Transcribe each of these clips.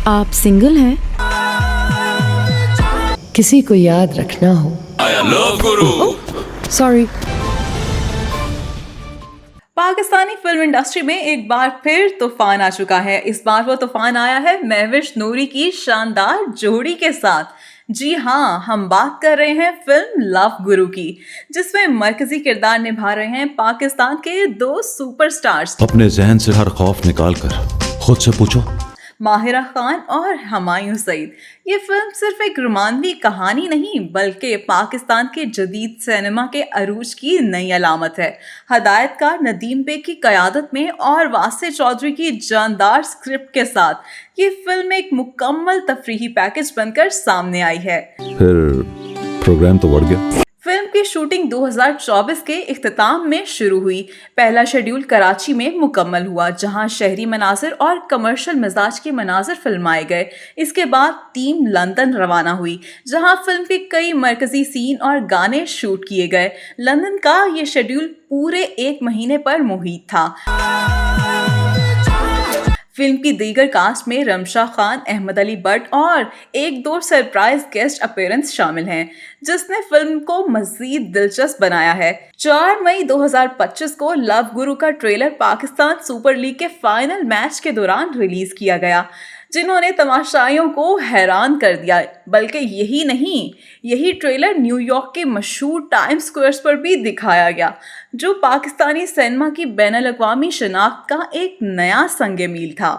आप सिंगल हैं? किसी को याद रखना हो। सॉरी। पाकिस्तानी फिल्म इंडस्ट्री में एक बार फिर तूफान आ चुका है। इस बार वो तूफान आया है महविश नूरी की शानदार जोड़ी के साथ। जी हाँ, हम बात कर रहे हैं फिल्म लव गुरु की, जिसमें मरकजी किरदार निभा रहे हैं पाकिस्तान के दो सुपरस्टार्स। अपने जहन से हर खौफ निकाल कर खुद से पूछो, माहिरा खान और हुमायूं सईद। ये फिल्म सिर्फ एक रोमांवी कहानी नहीं, बल्कि पाकिस्तान के जदीद सिनेमा के अरूज की नई अलामत है। हदायतकार नदीम बेग की क़यादत में और वासे चौधरी की जानदार स्क्रिप्ट के साथ ये फिल्म एक मुकम्मल तफरीही पैकेज बनकर सामने आई है। फिर प्रोग्राम तो बढ़ गया। फिल्म की शूटिंग 2024 के इख्तिताम में शुरू हुई। पहला शेड्यूल कराची में मुकम्मल हुआ, जहां शहरी मनाजिर और कमर्शियल मिजाज के मनाजिर फिल्माए गए। इसके बाद टीम लंदन रवाना हुई, जहां फिल्म के कई मरकजी सीन और गाने शूट किए गए। लंदन का ये शेड्यूल पूरे 1 महीने पर मुहित था। फिल्म की दीगर कास्ट में रमशा खान, अहमद अली बट और एक दो सरप्राइज गेस्ट अपीयरेंस शामिल हैं, जिसने फिल्म को मजीद दिलचस्प बनाया है। 4 मई 2025 को लव गुरु का ट्रेलर पाकिस्तान सुपर लीग के फाइनल मैच के दौरान रिलीज किया गया, जिन्होंने तमाशाइयों को हैरान कर दिया। बल्कि यही नहीं, यही ट्रेलर न्यूयॉर्क के मशहूर टाइम्स स्क्वायर पर भी दिखाया गया, जो पाकिस्तानी सिनेमा की बैनुल-अक़वामी शनाख्त का एक नया संगे मील था।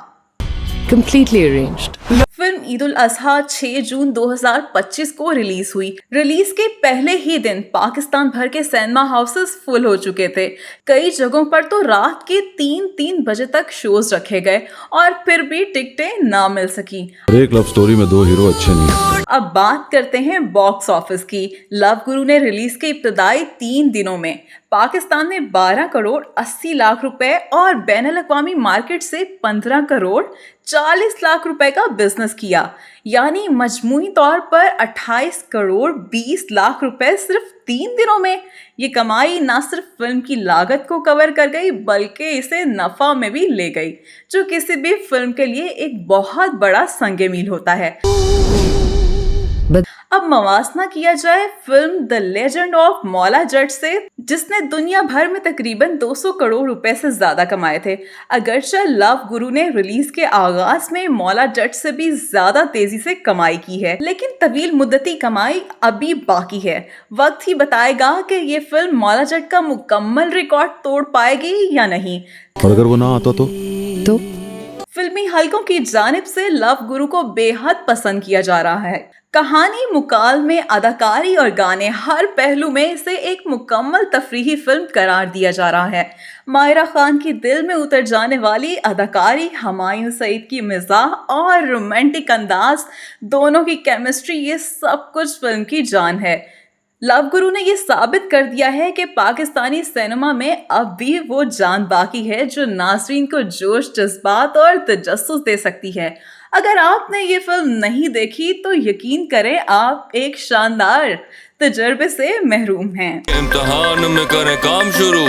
Completely arranged. Film Eid ul Azha 6 जून 2025 को रिलीज हुई। रिलीज के पहले ही दिन पाकिस्तान भर के सिनेमा हाउसेस फुल हो चुके थे। कई जगहों पर तो रात के 3-3 बजे तक शोज रखे गए और फिर भी टिकटें ना मिल सकी। एक लव स्टोरी में 2 हीरो अच्छे नहीं। अब बात करते हैं बॉक्स ऑफिस की। लव गुरु ने रिलीज के इब्तदाई 3 दिनों में पाकिस्तान में 12 करोड़ 80 लाख रुपए और बैनुल-अक़वामी मार्केट से 15 करोड़ 40 लाख रुपए का बिजनेस किया, यानी मजमूई तौर पर 28 करोड़ 20 लाख रुपए सिर्फ 3 दिनों में। ये कमाई न सिर्फ फिल्म की लागत को कवर कर गई, बल्कि इसे नफा में भी ले गई, जो किसी भी फिल्म के लिए एक बहुत बड़ा संगे मील होता है। अब मवासना किया जाए film the legend of Maula Jatt से, जिसने दुनिया भर में तकरीबन 200 करोड़ रुपए से ज्यादा कमाए थे। अगरचे लव गुरु ने रिलीज के आगाज में मौला जट से भी ज्यादा तेजी से कमाई की है, लेकिन तवील मुद्दती कमाई अभी बाकी है। वक्त ही बताएगा कि ये फिल्म मौला जट का मुकम्मल रिकॉर्ड तोड़ पाएगी या नहीं। और अगर वो ना आता तो फिल्मी हलकों की जानिब से लव गुरु को बेहद पसंद किया जा रहा है। कहानी, मुकाल में अदाकारी और गाने, हर पहलू में इसे एक मुकम्मल तफरीही फिल्म करार दिया जा रहा है। माहिरा खान की दिल में उतर जाने वाली अदाकारी, हुमायूं सईद की मिजाह और रोमांटिक अंदाज, दोनों की केमिस्ट्री, ये सब कुछ फिल्म की जान है। लव गुरु ने ये साबित कर दिया है कि पाकिस्तानी सिनेमा में अब भी वो जान बाकी है, जो नाज़रीन को जोश, जज्बात और तजस्सुस दे सकती है। अगर आपने ये फिल्म नहीं देखी तो यकीन करें, आप एक शानदार तजर्बे से महरूम हैं। इम्तिहान में करें काम शुरू।